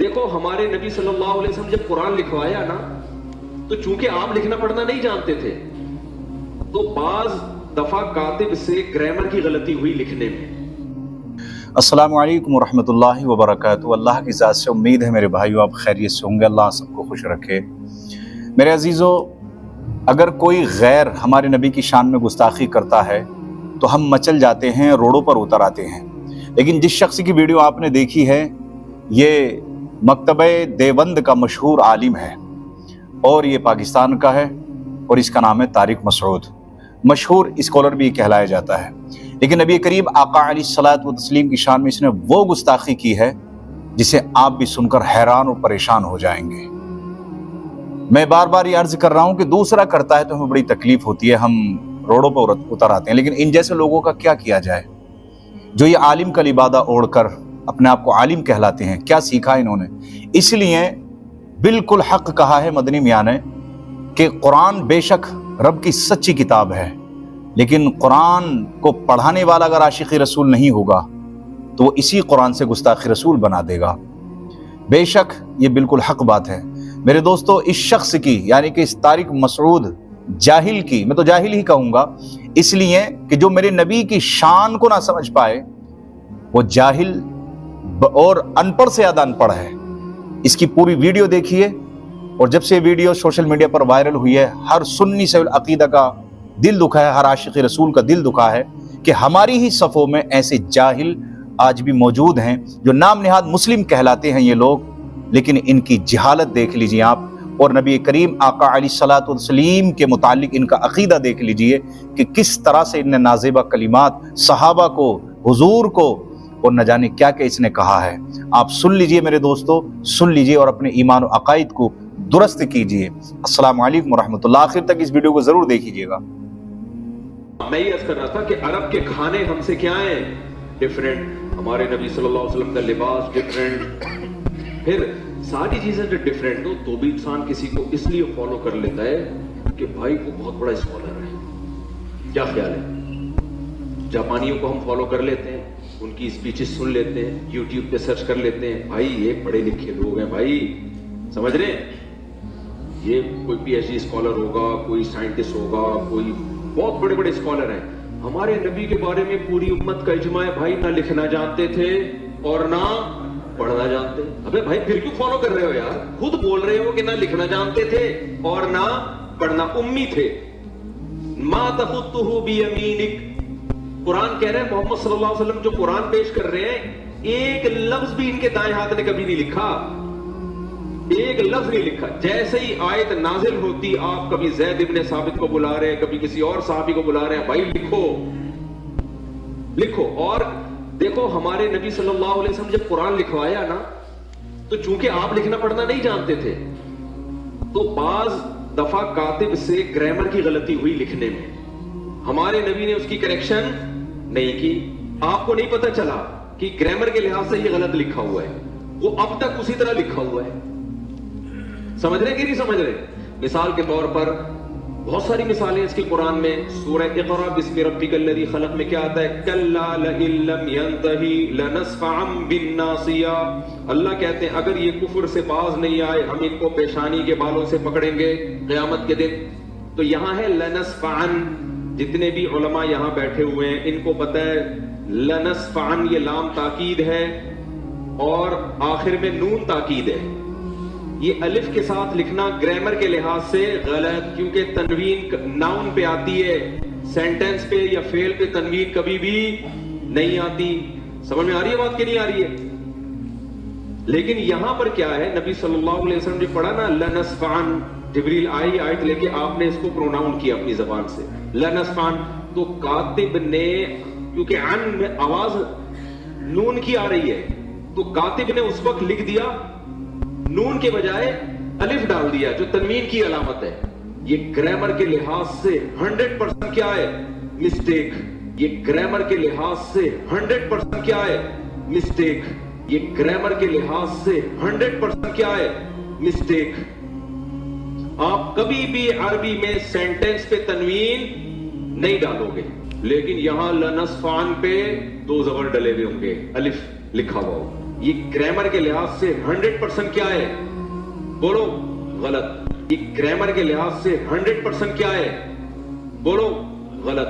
دیکھو ہمارے نبی صلی اللہ علیہ وسلم جب قرآن لکھوایا نا تو چونکہ آپ لکھنا پڑھنا نہیں جانتے تھے تو بعض دفعہ کاتب سے گرامر کی غلطی ہوئی لکھنے میں۔ السلام علیکم ورحمۃ اللہ وبرکاتہ۔ اللہ کی ذات سے امید ہے میرے بھائیو آپ خیریت سے ہوں گے، اللہ سب کو خوش رکھے۔ میرے عزیزو، اگر کوئی غیر ہمارے نبی کی شان میں گستاخی کرتا ہے تو ہم مچل جاتے ہیں، روڈوں پر اتر آتے ہیں، لیکن جس شخص کی ویڈیو آپ نے دیکھی ہے یہ مکتبہ دیوبند کا مشہور عالم ہے اور یہ پاکستان کا ہے اور اس کا نام ہے طارق مسعود، مشہور اسکالر بھی کہلایا جاتا ہے۔ لیکن نبی کریم آقا علیہ الصلوۃ والتسلیم کی شان میں اس نے وہ گستاخی کی ہے جسے آپ بھی سن کر حیران اور پریشان ہو جائیں گے۔ میں بار بار یہ عرض کر رہا ہوں کہ دوسرا کرتا ہے تو ہمیں بڑی تکلیف ہوتی ہے، ہم روڈوں پر اتر آتے ہیں، لیکن ان جیسے لوگوں کا کیا کیا جائے جو یہ عالم کا لبادہ اوڑھ کر اپنے آپ کو عالم کہلاتے ہیں؟ کیا سیکھا انہوں نے؟ اس لیے بالکل حق کہا ہے مدنی میاں نے کہ قرآن بے شک رب کی سچی کتاب ہے، لیکن قرآن کو پڑھانے والا اگر عاشق رسول نہیں ہوگا تو وہ اسی قرآن سے گستاخ رسول بنا دے گا۔ بے شک یہ بالکل حق بات ہے میرے دوستو۔ اس شخص کی یعنی کہ اس طارق مسعود جاہل کی، میں تو جاہل ہی کہوں گا اس لیے کہ جو میرے نبی کی شان کو نہ سمجھ پائے وہ جاہل اور ان پڑھ سے زیادہ ان پڑھ ہے۔ اس کی پوری ویڈیو دیکھیے، اور جب سے ویڈیو سوشل میڈیا پر وائرل ہوئی ہے ہر سنی سے عقیدہ کا دل دکھا ہے، ہر عاشق رسول کا دل دکھا ہے کہ ہماری ہی صفوں میں ایسے جاہل آج بھی موجود ہیں جو نام نہاد مسلم کہلاتے ہیں یہ لوگ، لیکن ان کی جہالت دیکھ لیجئے آپ، اور نبی کریم آقا علیہ الصلوۃ والتسلیم کے متعلق ان کا عقیدہ دیکھ لیجئے کہ کس طرح سے ان نے نازیبہ کلمات صحابہ کو، حضور کو، اور نہ جانے کیا کہ اس نے کہا ہے۔ آپ سن لیجئے میرے دوستو، سن لیجئے اور اپنے ایمان و عقائد کو درست کیجئے۔ السلام علیکم ورحمۃ اللہ۔ آخر تک اس ویڈیو کو ضرور دیکھیے گا۔ میں یہ عرض کر رہا تھا کہ عرب کے کھانے ہم سے کیا ہیں؟ ڈیفرنٹ۔ ہمارے نبی صلی اللہ علیہ وسلم کا لباس ڈیفرنٹ، پھر ساری چیزیں جو ڈیفرنٹ ہو تو بھی انسان کسی کو اس لیے فالو کر لیتا ہے کہ بھائی وہ بہت بڑا اسکالر ہے۔ کیا خیال ہے؟ جاپانیوں کو ہم فالو کر لیتے ہیں، ان کی اسپیچز سن لیتے ہیں، یوٹیوب پہ سرچ کر لیتے ہیں، بھائی یہ پڑھے لکھے لوگ ہیں، بھائی سمجھ رہے ہیں، یہ کوئی پی ایچ ڈی اسکالر ہوگا، کوئی سائنٹسٹ ہوگا، کوئی بہت بڑے بڑے اسکالر ہیں۔ ہمارے نبی کے بارے میں پوری امت کا اجماع ہے، بھائی نہ لکھنا جانتے تھے اور نہ پڑھنا جانتے۔ ابے بھائی پھر کیوں فالو کر رہے ہو یار؟ خود بول رہے ہو کہ نہ لکھنا جانتے تھے اور نہ پڑھنا، امی تھے۔ ما تخطہ بیمینک، قرآن کہہ رہے ہیں محمد صلی اللہ علیہ وسلم جو قرآن پیش کر رہے ہیں ایک لفظ بھی ان کے دائیں ہاتھ نے کبھی نہیں لکھا، ایک لفظ نہیں لکھا۔ جیسے ہی آیت نازل ہوتی آپ کبھی زید ابن ثابت کو بلا رہے ہیں، کبھی کسی اور صحابی کو بلا رہے ہیں، بھائی لکھو لکھو۔ اور دیکھو ہمارے نبی صلی اللہ علیہ وسلم جب قرآن لکھوایا نا تو چونکہ آپ لکھنا پڑھنا نہیں جانتے تھے تو بعض دفعہ کاتب سے گرامر کی غلطی ہوئی لکھنے میں، ہمارے نبی نے اس کی کریکشن نہیں کی۔ آپ کو نہیں پتا چلا کہ گرامر کے لحاظ سے یہ غلط لکھا ہوا ہے، وہ اب تک اسی طرح لکھا ہوا ہے۔ سمجھ رہے کہ نہیں سمجھ رہے؟ مثال کے طور پر بہت ساری مثالیں اس کی قرآن میں، سورہ اقرا بسم ربک الذی خلق میں کیا آتا ہے؟ کلا لئن لم ینتہی لنصفعا بالناصیہ۔ اللہ کہتے ہیں اگر یہ کفر سے باز نہیں آئے ہم ان کو پیشانی کے بالوں سے پکڑیں گے قیامت کے دن۔ تو یہاں ہے لنصفعا، جتنے بھی علماء یہاں بیٹھے ہوئے ہیں ان کو پتہ ہے لنصفعا یہ لام تاکید ہے اور آخر میں نون تاکید ہے۔ یہ الف کے ساتھ لکھنا گرامر کے لحاظ سے غلط، کیونکہ تنوین ناؤن پہ آتی ہے، سینٹنس پہ یا فعل پہ تنوین کبھی بھی نہیں آتی۔ سمجھ میں آ رہی ہے بات کہ نہیں آ رہی ہے؟ لیکن یہاں پر کیا ہے، نبی صلی اللہ علیہ وسلم جو پڑھا نا لنصفعن، جبریل آئی آیت لے کے آپ نے اس کو پروناؤن کیا اپنی زبان سے لنصفعن، تو کاتب نے کیونکہ عن میں آواز نون کی آ رہی ہے تو کاتب نے اس وقت لکھ دیا نون کے بجائے الف ڈال دیا جو تنوین کی علامت ہے۔ یہ گرامر کے لحاظ سے 100% کیا ہے؟ مسٹیک۔ یہ گرامر کے لحاظ سے 100% کیا ہے؟ مسٹیک۔ یہ گرامر کے لحاظ سے 100% کیا ہے؟ مسٹیک۔ آپ کبھی بھی عربی میں سینٹنس پہ تنوین نہیں ڈالو گے، لیکن یہاں لنصفعن پہ دو زبر ڈلے ہوئے ہوں گے، الف لکھا ہوا ہوگا۔ یہ گرامر کے لحاظ سے 100% کیا ہے؟ بولو غلط. یہ گرامر کے لحاظ سے 100% کیا ہے؟ بولو غلط.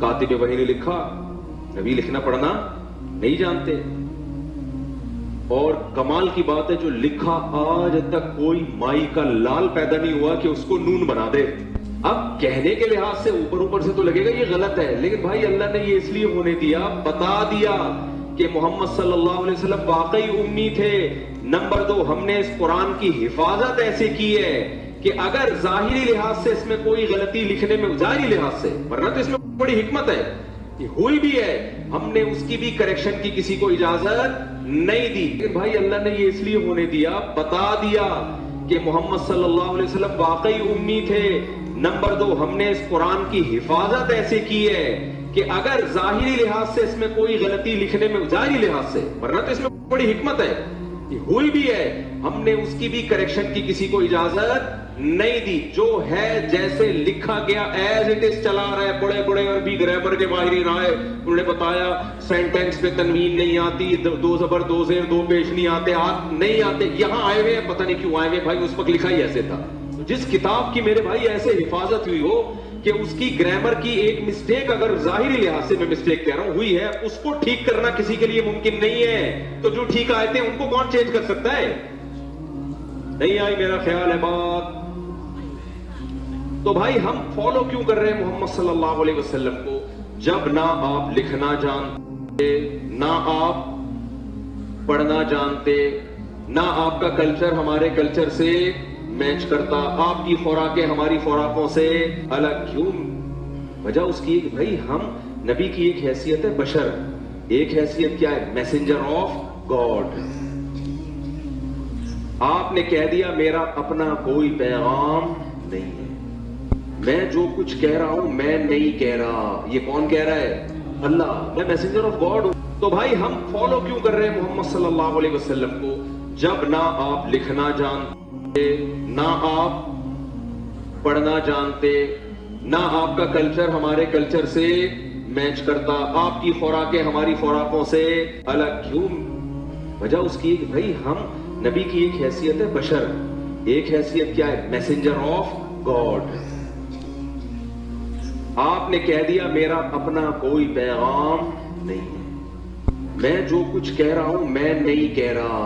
کاتب وحی نے لکھا، نبی لکھنا پڑھنا نہیں جانتے. اور کمال کی بات ہے جو لکھا آج تک کوئی مائی کا لال پیدا نہیں ہوا کہ اس کو نون بنا دے. اب کہنے کے لحاظ سے اوپر سے تو لگے گا یہ غلط ہے، لیکن بھائی اللہ نے یہ اس لیے ہونے دیا، بتا دیا کہ محمد صلی اللہ علیہ وسلم واقعی امی تھے. نمبر 2، ہم نے اس قرآن کی حفاظت ایسے کی ہے کہ اگر ظاہری لحاظ سے اس میں کوئی غلطی لکھنے میں، ظاہری لحاظ سے، ورنہ تو اس میں بڑی حکمت ہے، ہوئی بھی ہے، ہم نے اس کی بھی کریکشن کی کسی کو اجازت نہیں دی. لیکن بھائی اللہ نے یہ اس لیے ہونے دیا، بتا دیا کہ محمد صلی اللہ علیہ وسلم واقعی امی تھے. نمبر 2، ہم نے اس قرآن کی حفاظت ایسے کی ہے کہ اگر ظاہری لحاظ سے اس میں کوئی غلطی لکھنے میں، ظاہری لحاظ سے، ورنہ تو اس میں بڑی حکمت ہے، ہوئی بھی ہے، ہم نے اس کی بھی کریکشن کی کسی کو اجازت نہیں دی. جو ہے جیسے لکھا گیا ایز اٹ از چلا رہا ہے. بڑے بڑے عربی گرامر کے ماہرین آئے، انہوں نے بتایا سینٹینس پہ تنوین نہیں آتی، دو زبر دو زیر دو پیش نہیں آتے، نہیں آتے. یہاں آئے ہوئے پتہ نہیں کیوں آئے ہوئے بھائی، اس وقت لکھا ہی ایسے تھا. جس کتاب کی میرے بھائی ایسے حفاظت ہوئی ہو کہ اس کی گرامر کی ایک مسٹیک، اگر ظاہری لحاظ سے میں مسٹیک کہہ رہا ہوں ہوئی ہے، اس کو ٹھیک کرنا کسی کے لیے ممکن نہیں ہے. تو جو ٹھیک آئے تھے ان کو کون چینج کر سکتا ہے؟ نہیں آئی میرا خیال ہے بات. تو بھائی ہم فالو کیوں کر رہے ہیں محمد صلی اللہ علیہ وسلم کو؟ جب نہ آپ لکھنا جانتے، نہ آپ پڑھنا جانتے، نہ آپ کا کلچر ہمارے کلچر سے میچ کرتا، آپ کی خوراکیں ہماری خوراکوں سے الگ. کیوں؟ وجہ اس کی بھائی ہم، نبی کی ایک حیثیت ہے بشر، ایک حیثیت کیا ہے؟ Messenger of God. آپ نے کہہ دیا میرا اپنا کوئی پیغام نہیں ہے، میں جو کچھ کہہ رہا ہوں میں نہیں کہہ رہا. یہ کون کہہ رہا ہے؟ اللہ. میں میسنجر آف گاڈ ہوں. تو بھائی ہم فالو کیوں کر رہے ہیں محمد صلی اللہ علیہ وسلم کو؟ جب نہ آپ لکھنا جانتے، نہ آپ پڑھنا جانتے، نہ آپ کا کلچر ہمارے کلچر سے میچ کرتا، آپ کی خوراکیں ہماری خوراکوں سے الگ. کیوں؟ وجہ اس کی بھائی ہم، نبی کی ایک حیثیت ہے بشر، ایک حیثیت کیا ہے؟ Messenger of God. آپ نے کہہ دیا میرا اپنا کوئی پیغام نہیں ہے، میں جو کچھ کہہ رہا ہوں میں نہیں کہہ رہا.